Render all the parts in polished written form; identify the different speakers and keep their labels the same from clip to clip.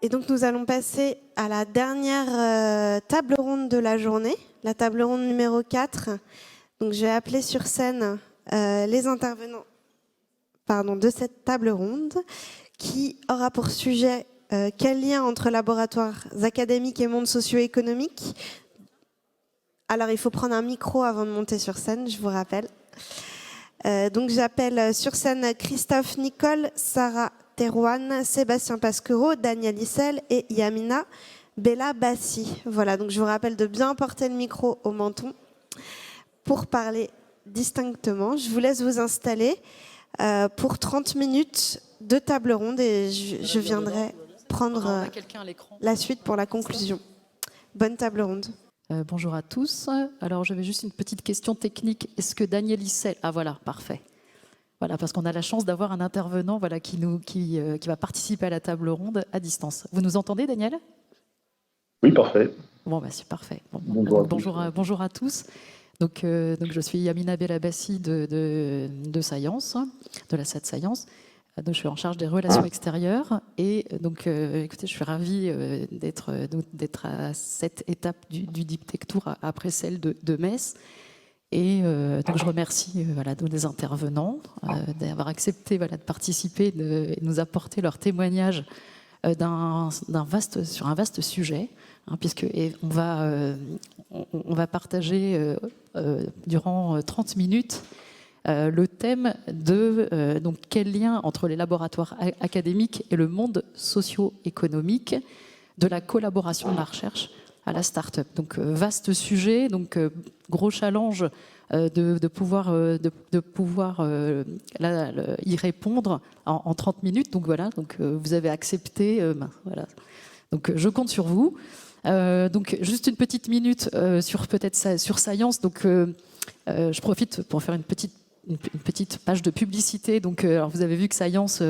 Speaker 1: Et donc nous allons passer à la dernière table ronde de la journée, la table ronde numéro 4. Donc je vais appeler sur scène les intervenants de cette table ronde qui aura pour sujet quel lien entre laboratoires académiques et monde socio-économique. Alors il faut prendre un micro avant de monter sur scène, je vous rappelle. Donc j'appelle sur scène Christophe Nicole, Sarah Terouane, Sébastien Pasquereau, Daniel Issel et Yamina Bella-Bassi. Voilà, donc je vous rappelle de bien porter le micro au menton pour parler distinctement. Je vous laisse vous installer pour 30 minutes de table ronde et je viendrai prendre la suite pour la conclusion. Bonne table ronde.
Speaker 2: Bonjour à tous. Alors, j'avais juste une petite question technique. Est-ce que Daniel Issel... Ah voilà, parfait. Voilà, parce qu'on a la chance d'avoir un intervenant voilà, qui va participer à la table ronde à distance. Vous nous entendez, Daniel?
Speaker 3: Oui, parfait.
Speaker 2: Bon, bah, c'est parfait. Bon, bonjour à tous. Donc, je suis Yamina Bella-Bassi de Science, de la SAT Science. Donc, je suis en charge des relations extérieures et donc, écoutez, je suis ravie d'être à cette étape du Deep Tech Tour après celle de Metz. Et donc, je remercie tous les intervenants d'avoir accepté de participer et de nous apporter leur témoignage sur un vaste sujet, puisque on va partager durant 30 minutes le thème de donc quel lien entre les laboratoires académiques et le monde socio-économique, de la collaboration de la recherche à la start-up. Donc vaste sujet, donc gros challenge de pouvoir y répondre en 30 minutes. Donc voilà, donc vous avez accepté. Voilà. Donc je compte sur vous. Donc juste une petite minute sur Science. Donc je profite pour faire une petite page de publicité. Donc, alors vous avez vu que Science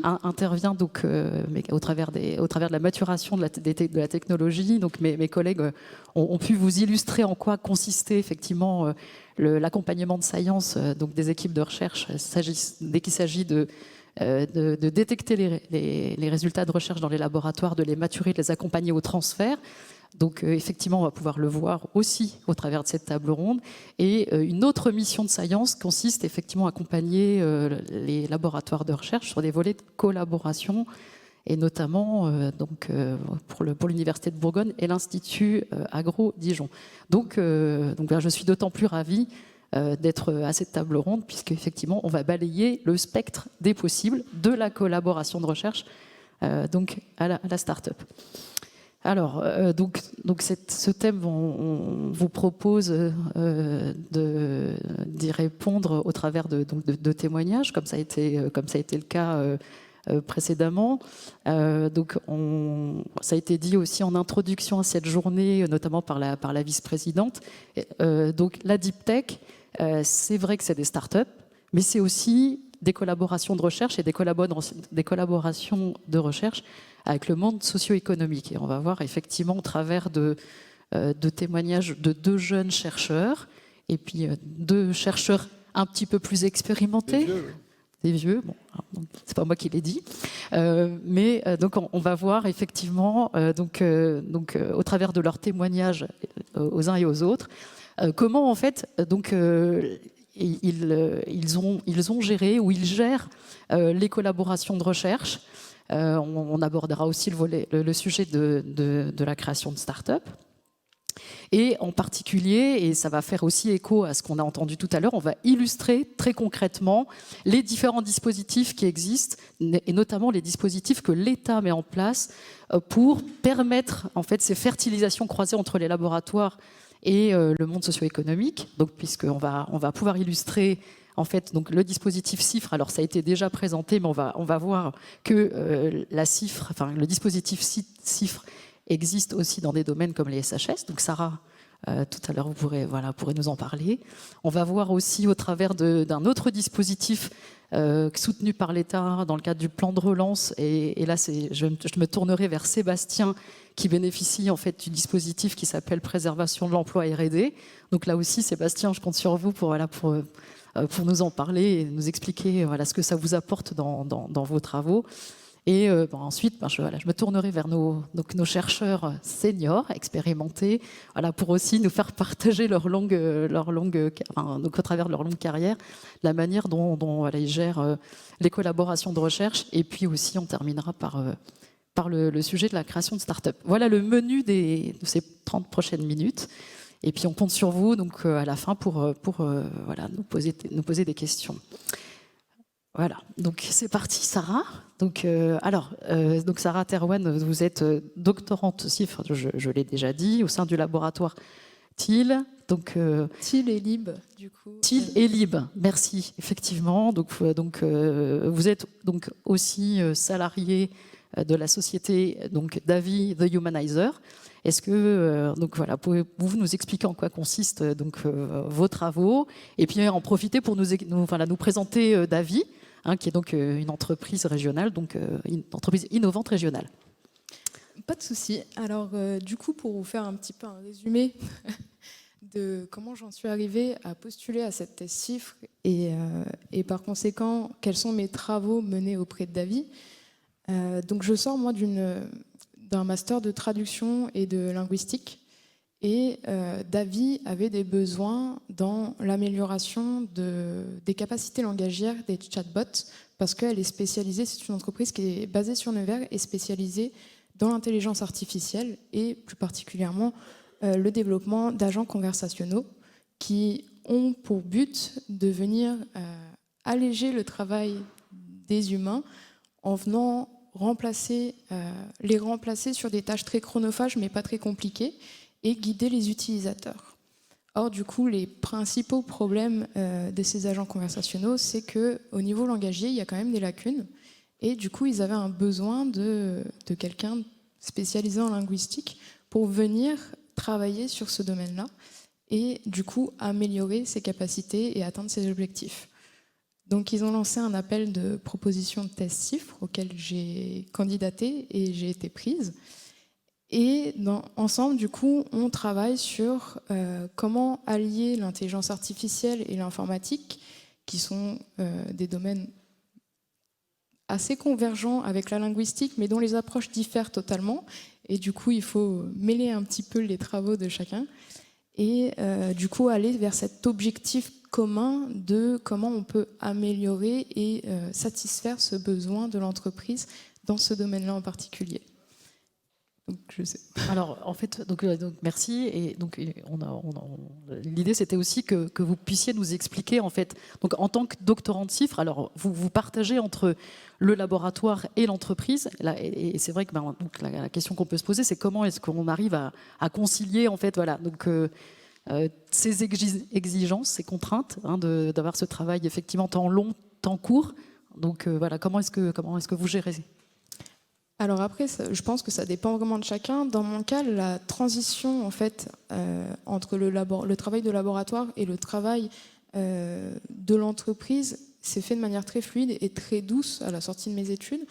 Speaker 2: intervient mais au travers de la maturation de la technologie. Donc mes collègues ont pu vous illustrer en quoi consistait effectivement l'accompagnement de Science, donc des équipes de recherche, dès qu'il s'agit de détecter les résultats de recherche dans les laboratoires, de les maturer, de les accompagner au transfert. Donc effectivement, on va pouvoir le voir aussi au travers de cette table ronde. Et une autre mission de Science consiste effectivement à accompagner les laboratoires de recherche sur des volets de collaboration, et notamment pour l'Université de Bourgogne et l'Institut Agro-Dijon. Donc là, je suis d'autant plus ravie d'être à cette table ronde, puisqu'effectivement, on va balayer le spectre des possibles de la collaboration de recherche donc à la start-up. Alors, ce thème, on vous propose d'y répondre au travers de témoignages, comme ça a été le cas précédemment. Donc, ça a été dit aussi en introduction à cette journée, notamment par la vice-présidente. Donc, la Deep Tech, c'est vrai que c'est des startups, mais c'est aussi des collaborations de recherche et des collaborations de recherche avec le monde socio-économique. Et on va voir effectivement au travers de témoignages de 2 jeunes chercheurs et puis 2 chercheurs un petit peu plus expérimentés. Des vieux, bon, c'est pas moi qui l'ai dit. Mais donc on va voir effectivement au travers de leurs témoignages aux uns et aux autres comment en fait ils ont géré ou ils gèrent les collaborations de recherche. On abordera aussi le sujet de la création de start-up. Et en particulier, et ça va faire aussi écho à ce qu'on a entendu tout à l'heure, on va illustrer très concrètement les différents dispositifs qui existent, et notamment les dispositifs que l'État met en place pour permettre en fait ces fertilisations croisées entre les laboratoires et le monde socio-économique. Donc, puisqu'on va pouvoir illustrer en fait donc le dispositif CIFRE. Alors ça a été déjà présenté, mais on va voir que le dispositif CIFRE existe aussi dans des domaines comme les SHS. Donc Sarah, tout à l'heure, vous pourrez nous en parler. On va voir aussi au travers d'un autre dispositif soutenu par l'État dans le cadre du plan de relance. Et là, je me tournerai vers Sébastien, qui bénéficie en fait du dispositif qui s'appelle préservation de l'emploi R&D. Donc là aussi, Sébastien, je compte sur vous pour nous en parler et nous expliquer ce que ça vous apporte dans vos travaux. Et ensuite, je me tournerai vers nos chercheurs seniors, expérimentés, pour aussi nous faire partager donc au travers de leur longue carrière, la manière dont ils gèrent les collaborations de recherche. Et puis aussi, on terminera par le sujet de la création de start-up. Voilà le menu de ces 30 prochaines minutes. Et puis on compte sur vous donc, à la fin pour nous poser des questions. Voilà, donc c'est parti, Sarah. Donc Sarah Thérouane, vous êtes doctorante CIFRE, je l'ai déjà dit, au sein du laboratoire TIL.
Speaker 4: TIL et LIB, du coup.
Speaker 2: TIL et LIB, merci, effectivement. Donc vous êtes donc aussi salarié de la société Davy The Humanizer. Est-ce que pouvez-vous nous expliquer en quoi consistent vos travaux et puis en profiter pour nous présenter Davy, qui est donc une entreprise régionale, une entreprise innovante régionale.
Speaker 4: Pas de souci. Alors du coup, pour vous faire un petit peu un résumé de comment j'en suis arrivée à postuler à cette thèse CIFRE et par conséquent quels sont mes travaux menés auprès de Davy. Donc je sors moi d'un master de traduction et de linguistique et Davy avait des besoins dans l'amélioration des capacités langagières des chatbots parce qu'elle est spécialisée, c'est une entreprise qui est basée sur Nevers et spécialisée dans l'intelligence artificielle et plus particulièrement le développement d'agents conversationnels qui ont pour but de venir alléger le travail des humains en venant les remplacer sur des tâches très chronophages mais pas très compliquées et guider les utilisateurs. Or, du coup, les principaux problèmes de ces agents conversationnels, c'est qu'au niveau langagier, il y a quand même des lacunes et du coup, ils avaient un besoin de quelqu'un spécialisé en linguistique pour venir travailler sur ce domaine-là et du coup, améliorer ses capacités et atteindre ses objectifs. Donc ils ont lancé un appel de proposition de thèse CIFRE auquel j'ai candidaté et j'ai été prise. Et ensemble, du coup, on travaille sur comment allier l'intelligence artificielle et l'informatique, qui sont des domaines assez convergents avec la linguistique, mais dont les approches diffèrent totalement. Et du coup, il faut mêler un petit peu les travaux de chacun. Et du coup, aller vers cet objectif commun de comment on peut améliorer et satisfaire ce besoin de l'entreprise dans ce domaine-là en particulier. Donc, je sais.
Speaker 2: Alors, en fait, merci. Et donc, l'idée, c'était aussi que vous puissiez nous expliquer, en fait, donc en tant que doctorant de CIFRE, alors vous partagez entre le laboratoire et l'entreprise. Et c'est vrai que la question qu'on peut se poser, c'est comment est-ce qu'on arrive à concilier, en fait, ces exigences, ces contraintes, d'avoir ce travail effectivement temps long, temps court. Donc comment est-ce que vous gérez?
Speaker 4: Alors après, je pense que ça dépend vraiment de chacun. Dans mon cas, la transition en fait entre le travail de laboratoire et le travail de l'entreprise s'est fait de manière très fluide et très douce à la sortie de mes études,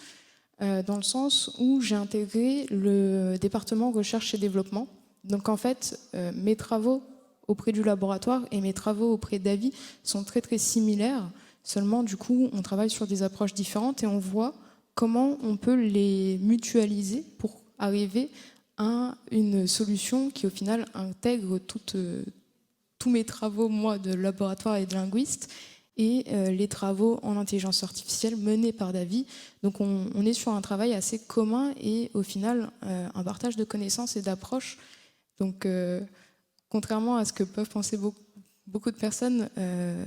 Speaker 4: dans le sens où j'ai intégré le département recherche et développement. Donc en fait, mes travaux auprès du laboratoire et mes travaux auprès de Davy sont très très similaires. Seulement, du coup, on travaille sur des approches différentes et on voit comment on peut les mutualiser pour arriver à une solution qui, au final, intègre tous mes travaux, moi, de laboratoire et de linguiste, et les travaux en intelligence artificielle menés par Davy. Donc, on est sur un travail assez commun et, au final, un partage de connaissances et d'approches. Donc, contrairement à ce que peuvent penser beaucoup de personnes,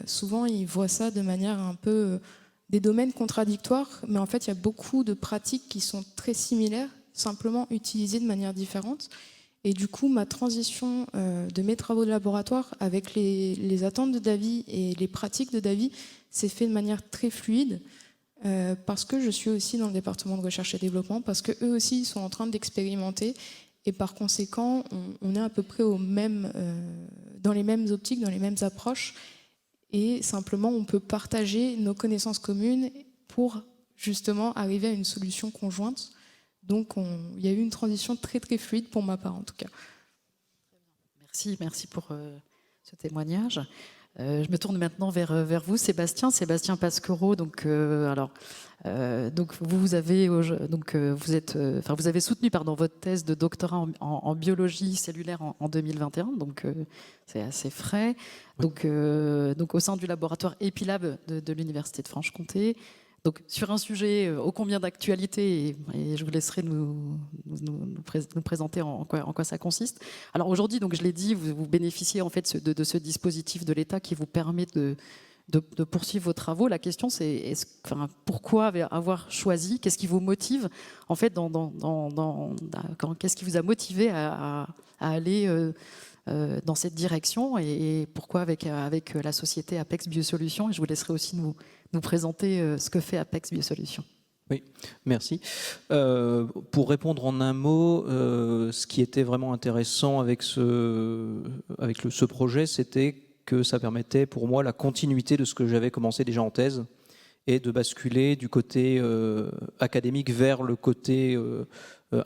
Speaker 4: souvent, ils voient ça de manière un peu des domaines contradictoires, mais en fait, il y a beaucoup de pratiques qui sont très similaires, simplement utilisées de manière différente. Et du coup, ma transition de mes travaux de laboratoire avec les attentes de Davy et les pratiques de Davy s'est fait de manière très fluide, parce que je suis aussi dans le département de recherche et développement, parce qu'eux aussi, ils sont en train d'expérimenter. Et par conséquent, on est à peu près dans les mêmes optiques, dans les mêmes approches. Et simplement, on peut partager nos connaissances communes pour justement arriver à une solution conjointe. Donc, il y a eu une transition très, très fluide pour ma part, en tout cas.
Speaker 2: Merci pour ce témoignage. Je me tourne maintenant vers vous, Sébastien Pasquereau. Donc, donc vous avez soutenu votre thèse de doctorat en biologie cellulaire en 2021. Donc c'est assez frais. Donc au sein du laboratoire EpiLab de l'Université de Franche-Comté. Donc sur un sujet ô combien d'actualité, et je vous laisserai nous présenter en quoi ça consiste. Alors aujourd'hui, donc je l'ai dit, vous bénéficiez en fait de ce dispositif de l'État qui vous permet de poursuivre vos travaux. La question c'est pourquoi avoir choisi, qu'est-ce qui vous motive en fait qu'est-ce qui vous a motivé à aller dans cette direction, et pourquoi avec la société Apex Biosolutions. Et je vous laisserai aussi nous présenter ce que fait Apex Biosolutions.
Speaker 5: Oui, merci. Pour répondre en un mot, ce qui était vraiment intéressant avec ce projet, c'était que ça permettait pour moi la continuité de ce que j'avais commencé déjà en thèse, et de basculer du côté académique vers le côté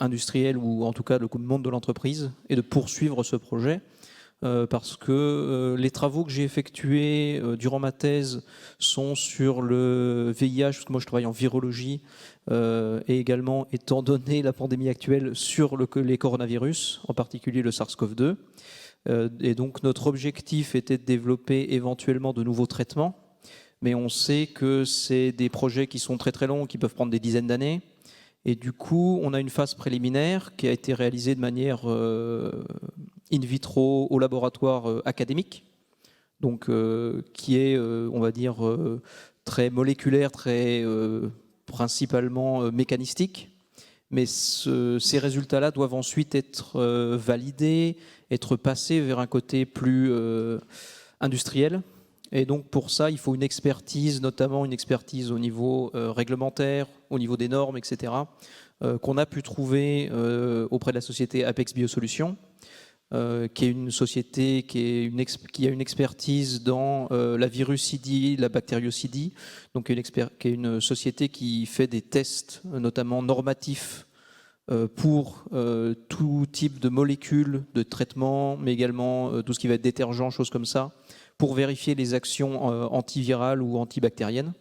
Speaker 5: industriel, ou en tout cas le monde de l'entreprise, et de poursuivre ce projet. Parce que les travaux que j'ai effectués durant ma thèse sont sur le VIH, parce que moi je travaille en virologie, et également, étant donné la pandémie actuelle, sur les coronavirus, en particulier le SARS-CoV-2. Et donc notre objectif était de développer éventuellement de nouveaux traitements, mais on sait que c'est des projets qui sont très très longs, qui peuvent prendre des dizaines d'années. Et du coup, on a une phase préliminaire qui a été réalisée de manière in vitro au laboratoire académique, donc qui est, on va dire, très moléculaire, très principalement mécanistique. Mais ces résultats-là doivent ensuite être validés, être passés vers un côté plus industriel. Et donc pour ça, il faut une expertise, notamment une expertise au niveau réglementaire, au niveau des normes, etc., qu'on a pu trouver auprès de la société Apex Biosolutions, qui est une société qui a une expertise dans la virucidie, la bactériocidie, donc qui est une société qui fait des tests, notamment normatifs, pour tout type de molécules, de traitements, mais également tout ce qui va être détergent, choses comme ça, pour vérifier les actions antivirales ou antibactériennes.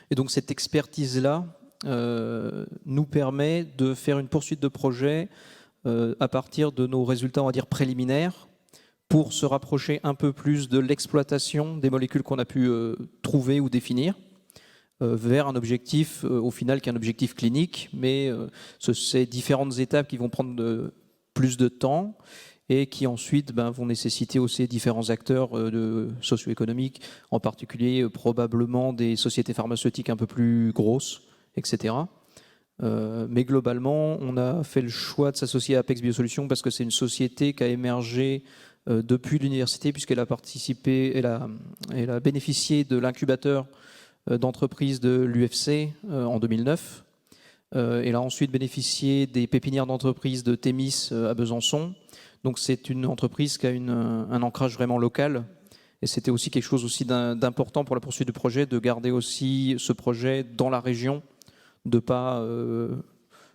Speaker 5: Et donc cette expertise-là nous permet de faire une poursuite de projet à partir de nos résultats, on va dire, préliminaires, pour se rapprocher un peu plus de l'exploitation des molécules qu'on a pu trouver ou définir, vers un objectif, au final, qui est un objectif clinique, mais c'est différentes étapes qui vont prendre plus de temps, et qui ensuite vont nécessiter aussi différents acteurs socio-économiques, en particulier probablement des sociétés pharmaceutiques un peu plus grosses, etc. Mais globalement, on a fait le choix de s'associer à Apex Biosolutions parce que c'est une société qui a émergé depuis l'université, puisqu'elle a participé, elle a bénéficié de l'incubateur d'entreprise de l'UFC en 2009. Elle a ensuite bénéficié des pépinières d'entreprise de Thémis à Besançon. Donc c'est une entreprise qui a un ancrage vraiment local, et c'était aussi quelque chose aussi d'important pour la poursuite du projet, de garder aussi ce projet dans la région, de ne pas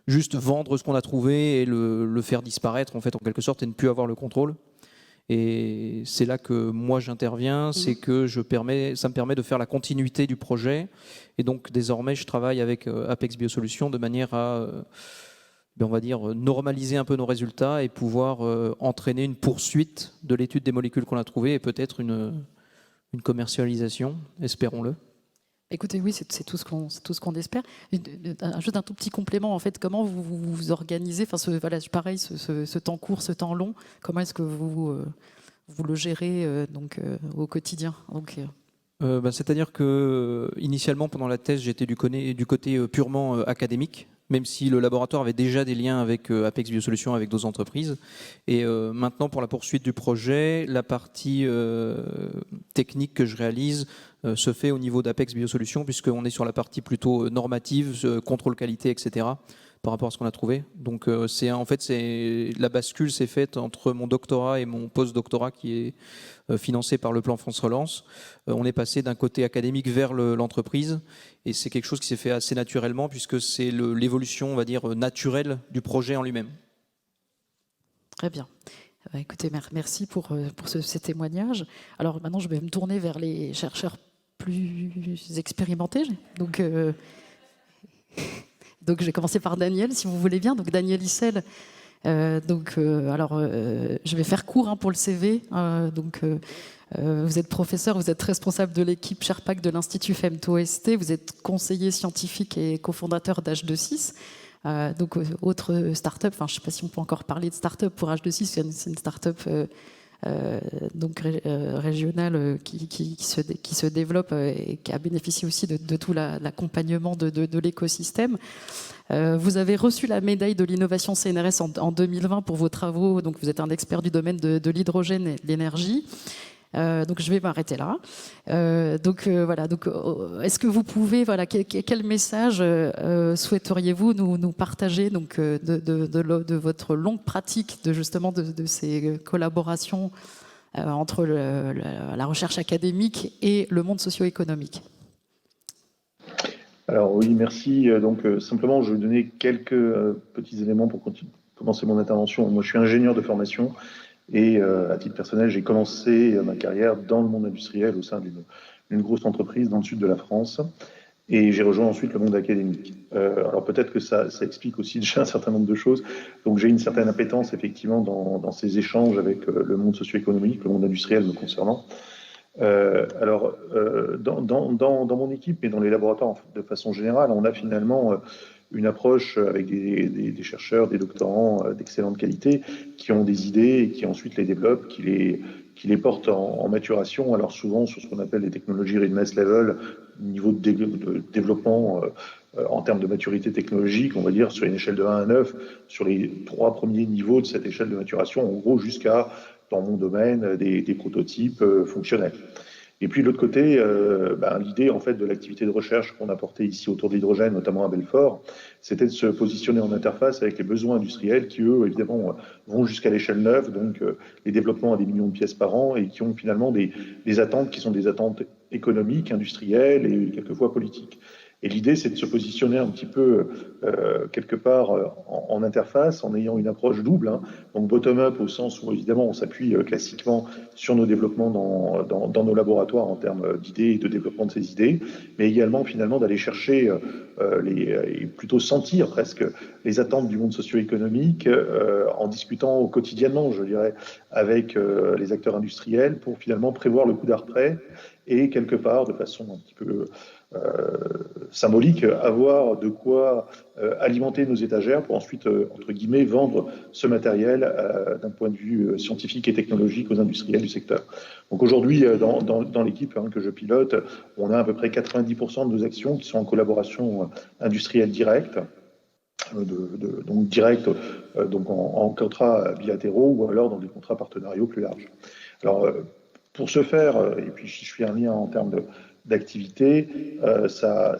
Speaker 5: juste vendre ce qu'on a trouvé et le faire disparaître en quelque sorte, et ne plus avoir le contrôle. Et c'est là que moi j'interviens, c'est que ça me permet de faire la continuité du projet, et donc désormais je travaille avec Apex Biosolutions de manière à on va dire, normaliser un peu nos résultats et pouvoir entraîner une poursuite de l'étude des molécules qu'on a trouvées, et peut-être une commercialisation, espérons-le.
Speaker 2: Écoutez, oui, c'est tout ce qu'on espère. Juste un tout petit complément, en fait, comment vous organisez, pareil, ce temps court, ce temps long, comment est-ce que vous le gérez au quotidien?
Speaker 5: C'est-à-dire que initialement, pendant la thèse, j'étais du côté purement académique, même si le laboratoire avait déjà des liens avec Apex Biosolutions, avec d'autres entreprises. Et maintenant, pour la poursuite du projet, la partie technique que je réalise se fait au niveau d'Apex Biosolutions, puisqu'on est sur la partie plutôt normative, contrôle qualité, etc., par rapport à ce qu'on a trouvé. Donc la bascule s'est faite entre mon doctorat et mon post-doctorat, qui est financé par le plan France Relance. On est passé d'un côté académique vers l'entreprise, et c'est quelque chose qui s'est fait assez naturellement, puisque c'est l'évolution, on va dire, naturelle du projet en lui-même.
Speaker 2: Très bien. Écoutez, merci pour ces témoignages. Alors maintenant, je vais me tourner vers les chercheurs plus expérimentés. Donc je vais commencer par Daniel, si vous voulez bien. Donc Daniel Issel. Je vais faire court pour le CV. Vous êtes professeur, vous êtes responsable de l'équipe Sherpak de l'Institut FEMTO-ST, vous êtes conseiller scientifique et cofondateur d'H26. Autre start-up, je ne sais pas si on peut encore parler de start-up pour H26, c'est une start-up régionale qui se développe et qui a bénéficié aussi de tout l'accompagnement de l'écosystème. Vous avez reçu la médaille de l'innovation CNRS en 2020 pour vos travaux, donc vous êtes un expert du domaine de l'hydrogène et de l'énergie. Donc je vais m'arrêter là. Est-ce que vous pouvez, quel message souhaiteriez-vous nous partager de votre longue pratique de ces collaborations entre la recherche académique et le monde socio-économique?
Speaker 3: Alors oui, merci. Simplement, je vais donner quelques petits éléments pour commencer mon intervention. Moi, je suis ingénieur de formation. Et à titre personnel, j'ai commencé ma carrière dans le monde industriel au sein d'une grosse entreprise dans le sud de la France. Et j'ai rejoint ensuite le monde académique. Alors peut-être que ça explique aussi déjà un certain nombre de choses. Donc j'ai une certaine appétence effectivement dans ces échanges avec le monde socio-économique, le monde industriel me concernant. Dans mon équipe et dans les laboratoires de façon générale, on a finalement une approche avec des chercheurs, des doctorants d'excellente qualité qui ont des idées et qui ensuite les développent, qui les portent en maturation, alors souvent sur ce qu'on appelle les technologies readiness level, niveau de développement en termes de maturité technologique, on va dire sur une échelle de 1 à 9, sur les 3 premiers niveaux de cette échelle de maturation, en gros jusqu'à, dans mon domaine, des prototypes fonctionnels. Et puis de l'autre côté, l'idée en fait de l'activité de recherche qu'on a portée ici autour de l'hydrogène, notamment à Belfort, c'était de se positionner en interface avec les besoins industriels qui, eux, évidemment, vont jusqu'à l'échelle 9, donc les développements à des millions de pièces par an, et qui ont finalement des attentes qui sont des attentes économiques, industrielles et quelquefois politiques. Et l'idée, c'est de se positionner un petit peu quelque part en interface, en ayant une approche double, donc bottom-up au sens où évidemment on s'appuie classiquement sur nos développements dans nos laboratoires en termes d'idées et de développement de ces idées, mais également finalement d'aller chercher et plutôt sentir presque les attentes du monde socio-économique en discutant quotidiennement, je dirais, avec les acteurs industriels pour finalement prévoir le coup d'après et quelque part de façon un petit peu symbolique, avoir de quoi alimenter nos étagères pour ensuite, entre guillemets, vendre ce matériel d'un point de vue scientifique et technologique aux industriels du secteur. Donc aujourd'hui, dans l'équipe que je pilote, on a à peu près 90% de nos actions qui sont en collaboration industrielle directe, donc direct, donc en contrats bilatéraux ou alors dans des contrats partenariaux plus larges. Alors, pour ce faire, et puis je fais un lien en termes d'activité, ça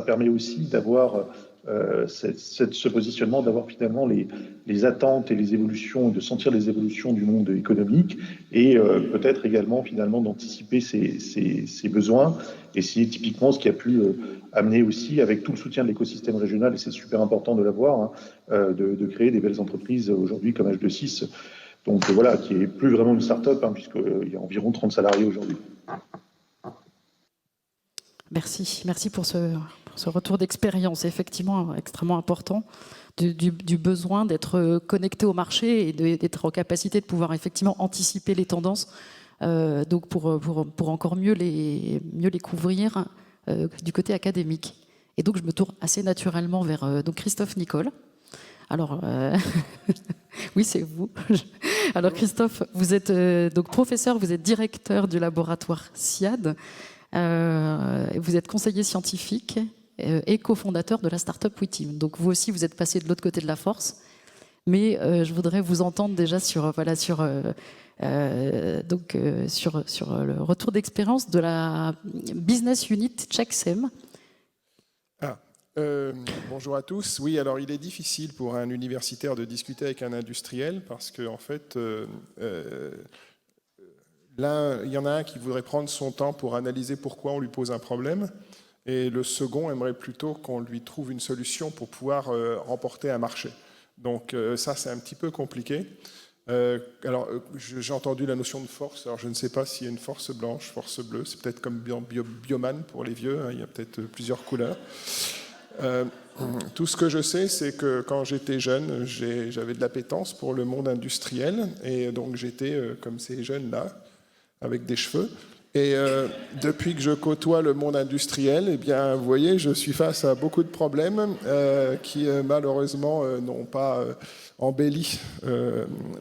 Speaker 3: permet aussi d'avoir ce positionnement, d'avoir finalement les attentes et les évolutions, de sentir les évolutions du monde économique et peut-être également finalement d'anticiper ces besoins. Et c'est typiquement ce qui a pu amener aussi, avec tout le soutien de l'écosystème régional, et c'est super important de l'avoir, de créer des belles entreprises aujourd'hui comme H26. Donc voilà, qui est plus vraiment une start-up, puisqu'il y a environ 30 salariés aujourd'hui.
Speaker 2: Merci pour ce retour d'expérience, effectivement extrêmement important, du besoin d'être connecté au marché et d'être en capacité de pouvoir effectivement anticiper les tendances, donc pour encore mieux les couvrir du côté académique. Et donc je me tourne assez naturellement vers donc Christophe Nicole. Alors, oui, c'est vous. Alors Christophe, vous êtes donc professeur, vous êtes directeur du laboratoire SIAD, vous êtes conseiller scientifique et cofondateur de la start-up WeTeam. Donc vous aussi, vous êtes passé de l'autre côté de la force, mais je voudrais vous entendre déjà sur le retour d'expérience de la business unit Checksem.
Speaker 6: Bonjour à tous. Oui, alors il est difficile pour un universitaire de discuter avec un industriel parce qu'en fait, il y en a un qui voudrait prendre son temps pour analyser pourquoi on lui pose un problème et le second aimerait plutôt qu'on lui trouve une solution pour pouvoir remporter un marché. Donc ça, c'est un petit peu compliqué. J'ai entendu la notion de force. Alors, je ne sais pas s'il y a une force blanche, force bleue. C'est peut-être comme Bioman pour les vieux. Hein, il y a peut-être plusieurs couleurs. Tout ce que je sais, c'est que quand j'étais jeune, j'avais de l'appétence pour le monde industriel. Et donc, j'étais comme ces jeunes-là, avec des cheveux. Et depuis que je côtoie le monde industriel, eh bien, vous voyez, je suis face à beaucoup de problèmes qui, malheureusement, n'ont pas embelli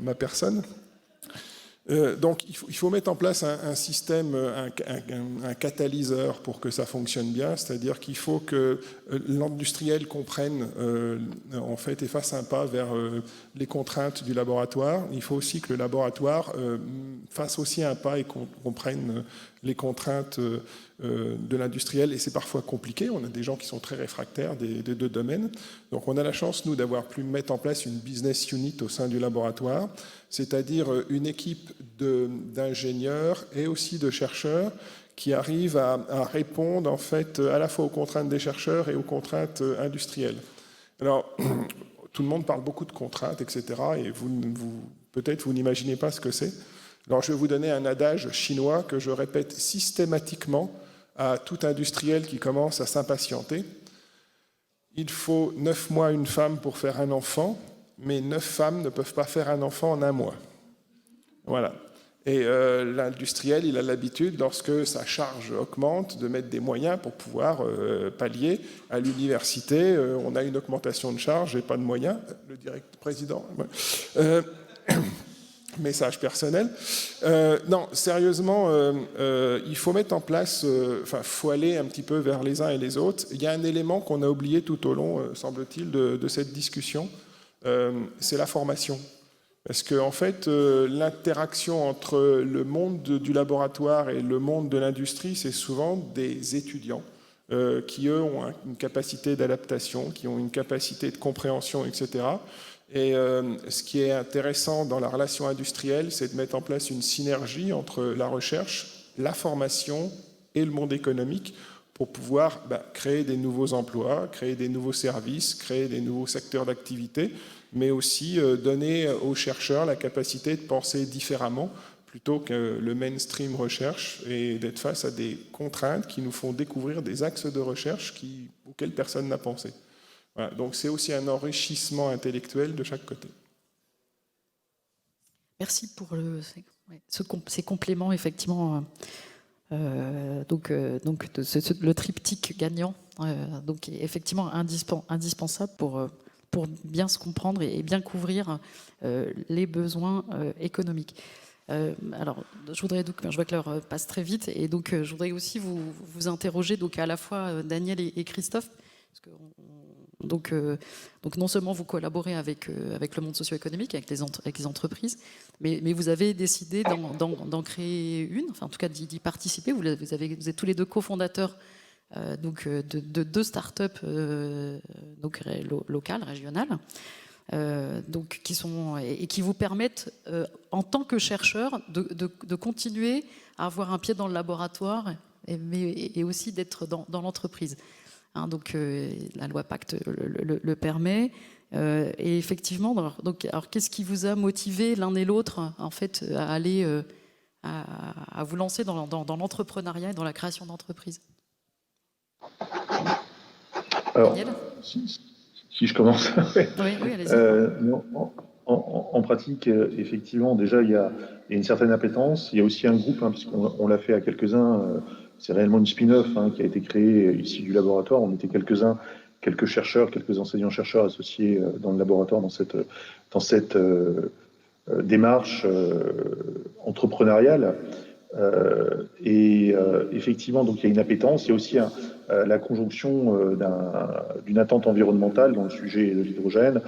Speaker 6: ma personne. Donc, il faut mettre en place un système, un catalyseur pour que ça fonctionne bien. C'est-à-dire qu'il faut que l'industriel comprenne, en fait, et fasse un pas vers les contraintes du laboratoire. Il faut aussi que le laboratoire fasse aussi un pas et comprenne les contraintes de l'industriel. Et c'est parfois compliqué. On a des gens qui sont très réfractaires des deux domaines. Donc, on a la chance, nous, d'avoir pu mettre en place une business unit au sein du laboratoire, c'est-à-dire une équipe d'ingénieurs et aussi de chercheurs qui arrivent à répondre en fait à la fois aux contraintes des chercheurs et aux contraintes industrielles. Alors, tout le monde parle beaucoup de contraintes, etc. Et peut-être vous n'imaginez pas ce que c'est. Alors, je vais vous donner un adage chinois que je répète systématiquement à tout industriel qui commence à s'impatienter. Il faut 9 mois à une femme pour faire un enfant, mais 9 femmes ne peuvent pas faire un enfant en 1 mois. Voilà. Et l'industriel, il a l'habitude, lorsque sa charge augmente, de mettre des moyens pour pouvoir pallier. À l'université, on a une augmentation de charge et pas de moyens. Le président. Message personnel. Non, sérieusement, il faut mettre en place, faut aller un petit peu vers les uns et les autres. Il y a un élément qu'on a oublié tout au long, semble-t-il, de cette discussion. C'est la formation. Parce que, en fait, l'interaction entre le monde du laboratoire et le monde de l'industrie, c'est souvent des étudiants qui, eux, ont une capacité d'adaptation, qui ont une capacité de compréhension, etc. Et ce qui est intéressant dans la relation industrielle, c'est de mettre en place une synergie entre la recherche, la formation et le monde économique pour pouvoir créer des nouveaux emplois, créer des nouveaux services, créer des nouveaux secteurs d'activité, mais aussi donner aux chercheurs la capacité de penser différemment plutôt que le mainstream recherche et d'être face à des contraintes qui nous font découvrir des axes de recherche auxquels personne n'a pensé. Voilà, donc c'est aussi un enrichissement intellectuel de chaque côté.
Speaker 2: Merci pour ces compléments, effectivement. Donc le triptyque gagnant, donc effectivement indispensable pour bien se comprendre et bien couvrir les besoins économiques. Alors, je vois que l'heure passe très vite, et donc je voudrais aussi vous interroger, donc à la fois Daniel et Christophe, parce que donc non seulement vous collaborez avec le monde socio-économique, avec les entreprises, mais vous avez décidé d'en créer une, enfin en tout cas d'y participer. Vous êtes tous les deux cofondateurs de 2 startups locales, régionales, qui vous permettent, en tant que chercheur, de continuer à avoir un pied dans le laboratoire, et aussi d'être dans l'entreprise. Hein, donc la loi Pacte le permet. Et effectivement, alors qu'est-ce qui vous a motivé l'un et l'autre en fait à aller à vous lancer dans l'entrepreneuriat et dans la création d'entreprises?
Speaker 3: Alors,
Speaker 2: Daniel ?
Speaker 3: si je commence.
Speaker 2: Oui, allez-y.
Speaker 3: En pratique, effectivement, déjà, il y a une certaine appétence. Il y a aussi un groupe, puisqu'on l'a fait à quelques-uns. C'est réellement une spin-off qui a été créée ici du laboratoire. On était quelques-uns, quelques chercheurs, quelques enseignants-chercheurs associés dans le laboratoire dans cette démarche entrepreneuriale. Effectivement, donc il y a une appétence. Il y a aussi la conjonction d'une attente environnementale dans le sujet de l'hydrogène,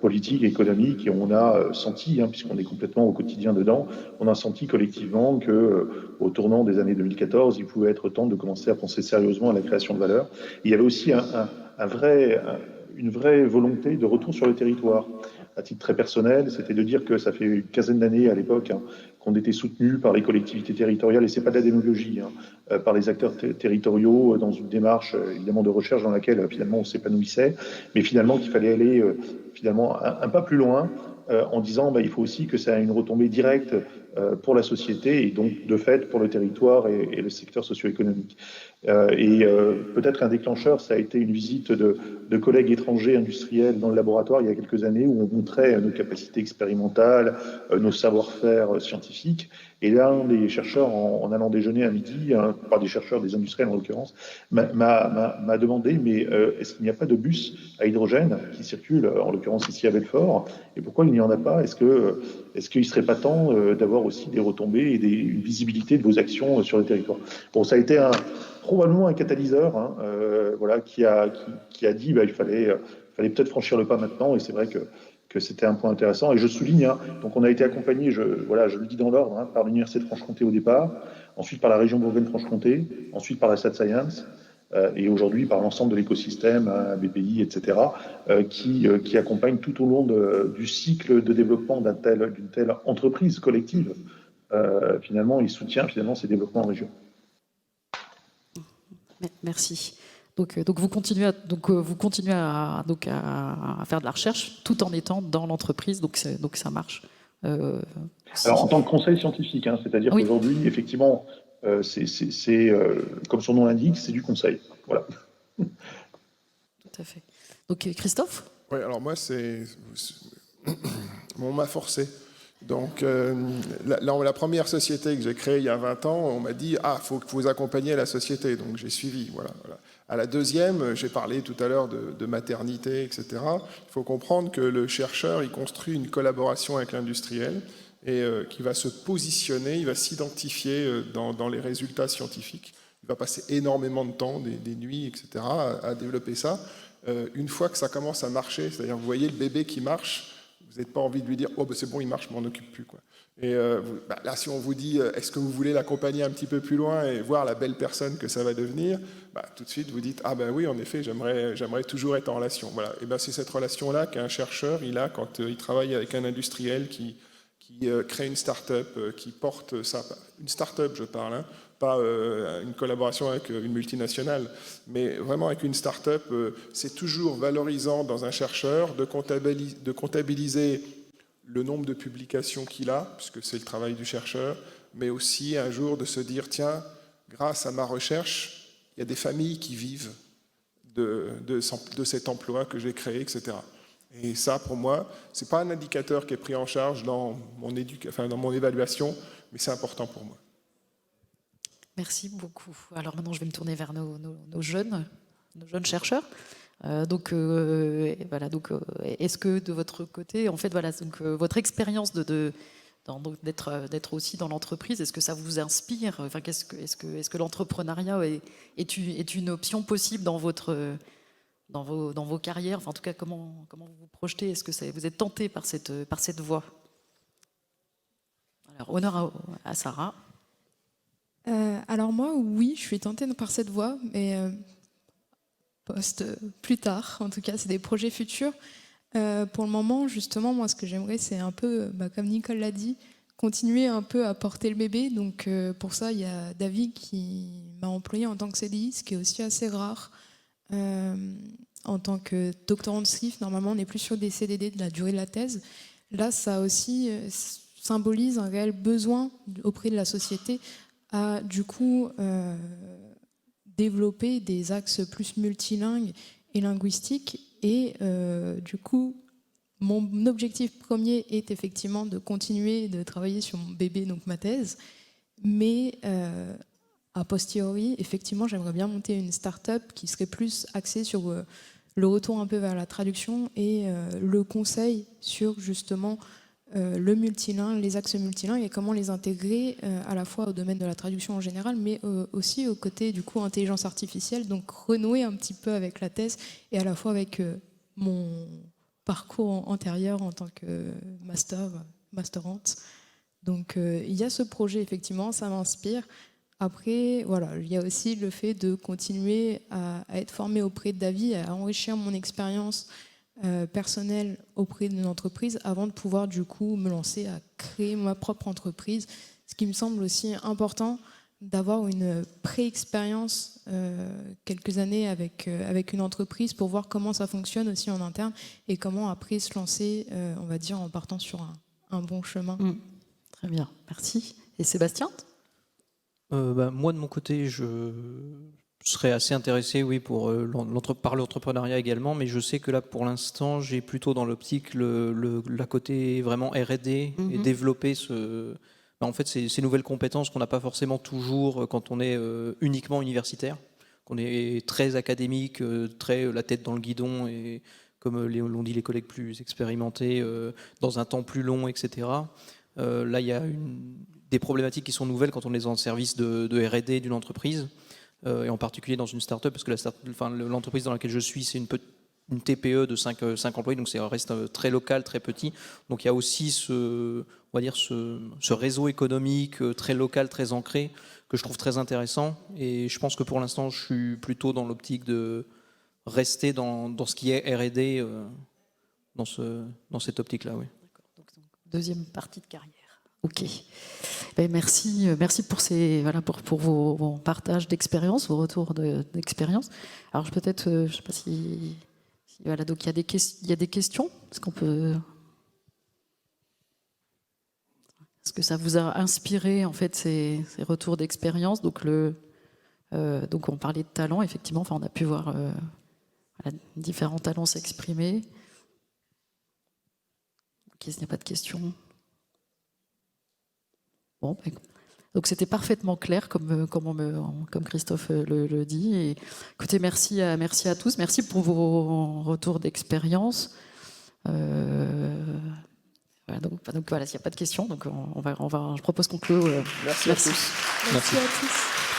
Speaker 3: politique, économique, et on a senti, puisqu'on est complètement au quotidien dedans, on a senti collectivement que au tournant des années 2014, il pouvait être temps de commencer à penser sérieusement à la création de valeur. Il y avait aussi une vraie volonté de retour sur le territoire. À titre très personnel, c'était de dire que ça fait une quinzaine d'années à l'époque qu'on était soutenu par les collectivités territoriales, et c'est pas de la démagogie, par les acteurs territoriaux dans une démarche évidemment de recherche dans laquelle finalement on s'épanouissait, mais finalement qu'il fallait aller finalement un pas plus loin en disant il faut aussi que ça ait une retombée directe pour la société et donc de fait pour le territoire et le secteur socio-économique. Peut-être un déclencheur, ça a été une visite de collègues étrangers industriels dans le laboratoire il y a quelques années où on montrait nos capacités expérimentales, nos savoir-faire scientifiques. Et l'un des chercheurs, en allant déjeuner à midi, pas des chercheurs, des industriels en l'occurrence, m'a demandé mais est-ce qu'il n'y a pas de bus à hydrogène qui circule, en l'occurrence ici à Belfort, et pourquoi il n'y en a pas? Est-ce qu'il ne serait pas temps d'avoir aussi des retombées et une visibilité de vos actions sur le territoire? Bon, ça a été probablement un catalyseur qui a dit il fallait peut-être franchir le pas maintenant, et c'est vrai que c'était un point intéressant. Et je souligne, donc on a été accompagné, je le dis dans l'ordre, par l'Université de Franche-Comté au départ, ensuite par la région Bourgogne-Franche-Comté, ensuite par la SAT Science, et aujourd'hui par l'ensemble de l'écosystème, BPI, etc., qui accompagne tout au long du cycle de développement d'une telle entreprise collective. Finalement, il soutient ces développements en région.
Speaker 2: Merci. Donc vous continuez à faire de la recherche tout en étant dans l'entreprise, donc ça marche.
Speaker 3: Alors en tant que conseil scientifique, c'est-à-dire qu'aujourd'hui, effectivement, c'est comme son nom l'indique, c'est du conseil. Voilà.
Speaker 2: Tout à fait. Donc Christophe ?
Speaker 6: Oui, alors moi, on m'a forcé. Donc, la première société que j'ai créée il y a 20 ans, on m'a dit « Ah, il faut que vous accompagniez la société ». Donc, j'ai suivi. Voilà. À la deuxième, j'ai parlé tout à l'heure de maternité, etc. Il faut comprendre que le chercheur, il construit une collaboration avec l'industriel et qui va se positionner, il va s'identifier dans les résultats scientifiques. Il va passer énormément de temps, des nuits, etc., à développer ça. Une fois que ça commence à marcher, c'est-à-dire vous voyez le bébé qui marche, vous n'avez pas envie de lui dire « Oh, c'est bon, il marche, je m'en occupe plus. » Et là, si on vous dit « Est-ce que vous voulez l'accompagner un petit peu plus loin et voir la belle personne que ça va devenir ?» Tout de suite, vous dites « Ah ben oui, en effet, j'aimerais toujours être en relation. » Voilà. Et c'est cette relation-là qu'un chercheur, il a quand il travaille avec un industriel qui crée une start-up, qui porte ça. Une start-up, je parle, pas une collaboration avec une multinationale, mais vraiment avec une start-up, c'est toujours valorisant dans un chercheur de comptabiliser le nombre de publications qu'il a, puisque c'est le travail du chercheur, mais aussi un jour de se dire, tiens, grâce à ma recherche, il y a des familles qui vivent de cet emploi que j'ai créé, etc. Et ça, pour moi, ce n'est pas un indicateur qui est pris en charge dans mon évaluation, mais c'est important pour moi.
Speaker 2: Merci beaucoup. Alors maintenant, je vais me tourner vers nos jeunes chercheurs. Est-ce que de votre côté, en fait, votre expérience d'être aussi dans l'entreprise, est-ce que ça vous inspire? Enfin, est-ce que l'entrepreneuriat est une option possible dans vos carrières? Enfin, en tout cas, comment vous vous projetez? Est-ce que vous êtes tenté par cette voie? Alors, honneur à Sarah.
Speaker 4: Alors moi, oui, je suis tentée par cette voie, mais plus tard. En tout cas, c'est des projets futurs. Pour le moment, justement, moi, ce que j'aimerais, c'est un peu, comme Nicole l'a dit, continuer un peu à porter le bébé. Donc pour ça, il y a David qui m'a employé en tant que CDI, ce qui est aussi assez rare. En tant que doctorant de SRIF, normalement, on n'est plus sur des CDD de la durée de la thèse. Là, ça aussi symbolise un réel besoin auprès de la société à, du coup, développer des axes plus multilingues et linguistiques. Et du coup, mon objectif premier est effectivement de continuer de travailler sur mon bébé, donc ma thèse. Mais a posteriori, effectivement, j'aimerais bien monter une start-up qui serait plus axée sur le retour un peu vers la traduction et le conseil sur justement le multilingue, les axes multilingues et comment les intégrer à la fois au domaine de la traduction en général, mais aussi au côté du coup intelligence artificielle, donc renouer un petit peu avec la thèse et à la fois avec mon parcours antérieur en tant que masterante. Donc il y a ce projet, effectivement, ça m'inspire. Après, voilà, il y a aussi le fait de continuer à être formée auprès de David, à enrichir mon expérience personnelle auprès d'une entreprise avant de pouvoir du coup me lancer à créer ma propre entreprise. Ce qui me semble aussi important d'avoir une pré-expérience quelques années avec une entreprise pour voir comment ça fonctionne aussi en interne et comment après se lancer, on va dire, en partant sur un bon chemin.
Speaker 2: Très bien, merci. Et Sébastien?
Speaker 5: Moi, de mon côté, je serais assez intéressé, oui, par l'entrepreneuriat également, mais je sais que là, pour l'instant, j'ai plutôt dans l'optique la côté vraiment R&D et développer en fait, ces nouvelles compétences qu'on n'a pas forcément toujours quand on est uniquement universitaire, qu'on est très académique, très la tête dans le guidon et comme l'ont dit les collègues plus expérimentés, dans un temps plus long, etc. Là, il y a des problématiques qui sont nouvelles quand on est dans le service de R&D d'une entreprise, et en particulier dans une start-up, parce que l'entreprise dans laquelle je suis, c'est une TPE de 5 employés, donc ça reste très local, très petit. Donc il y a aussi ce réseau économique très local, très ancré, que je trouve très intéressant. Et je pense que pour l'instant, je suis plutôt dans l'optique de rester dans ce qui est R&D, dans cette optique-là, oui.
Speaker 2: Donc, deuxième partie de carrière. Ok. Merci pour vos partages d'expérience, vos retours d'expérience. Alors peut-être, je ne sais pas si voilà, donc il y a des questions. Est-ce que ça vous a inspiré en fait ces retours d'expérience? Donc on parlait de talent, effectivement. Enfin, on a pu voir différents talents s'exprimer. Ok, il n'y a pas de questions. Bon, donc c'était parfaitement clair, comme Christophe le dit. Et, écoutez, merci à tous, merci pour vos retours d'expérience. Voilà, donc voilà, s'il n'y a pas de questions, donc je propose qu'on clôt.
Speaker 6: Merci à tous.
Speaker 4: Merci à tous.